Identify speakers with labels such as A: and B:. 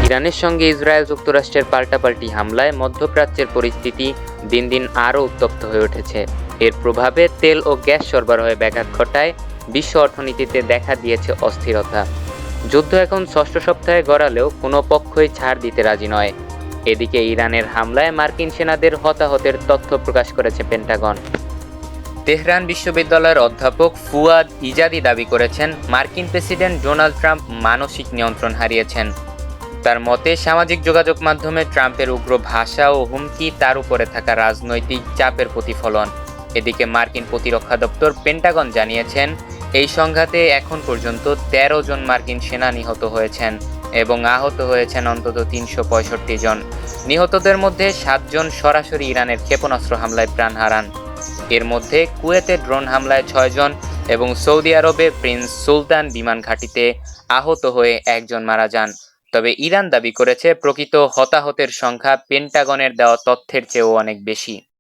A: ইরানের সঙ্গে ইসরায়েল যুক্তরাষ্ট্রের পাল্টাপাল্টি হামলায় মধ্যপ্রাচ্যের পরিস্থিতি দিন দিন আরও উত্তপ্ত হয়ে উঠেছে। এর প্রভাবে তেল ও গ্যাস সরবরাহে ব্যাঘাত ঘটায় বিশ্ব অর্থনীতিতে দেখা দিয়েছে অস্থিরতা। যুদ্ধ এখন ষষ্ঠ সপ্তাহে গড়ালেও কোনো পক্ষই ছাড় দিতে রাজি নয়। এদিকে ইরানের হামলায় মার্কিন সেনাদের হতাহতের তথ্য প্রকাশ করেছে পেন্টাগন। তেহরান বিশ্ববিদ্যালয়ের অধ্যাপক ফুয়াদ ইজাদি দাবি করেছেন, মার্কিন প্রেসিডেন্ট ডোনাল্ড ট্রাম্প মানসিক নিয়ন্ত্রণ হারিয়েছেন। তার মতে, সামাজিক যোগাযোগ মাধ্যমে ট্রাম্পের উগ্র ভাষা ও হুমকি তার উপরে থাকা রাজনৈতিক চাপের প্রতিফলন। এদিকে মার্কিন প্রতিরক্ষা দপ্তর পেন্টাগন জানিয়েছেন, এই সংঘাতে এখন পর্যন্ত 13 জন মার্কিন সেনা নিহত হয়েছেন এবং আহত হয়েছেন অন্তত 365 জন। নিহতদের মধ্যে 7 জন সরাসরি ইরানের ক্ষেপণাস্ত্র হামলায় প্রাণ হারান। এর মধ্যে কুয়েতে ড্রোন হামলায় 6 জন এবং সৌদি আরবে প্রিন্স সুলতান বিমান ঘাঁটিতে আহত হয়ে 1 জন মারা যান। তবে ইরান দাবি করেছে, প্রকৃত হতাহতের সংখ্যা পেন্টাগনের দেওয়া তথ্যের চেয়েও অনেক বেশি।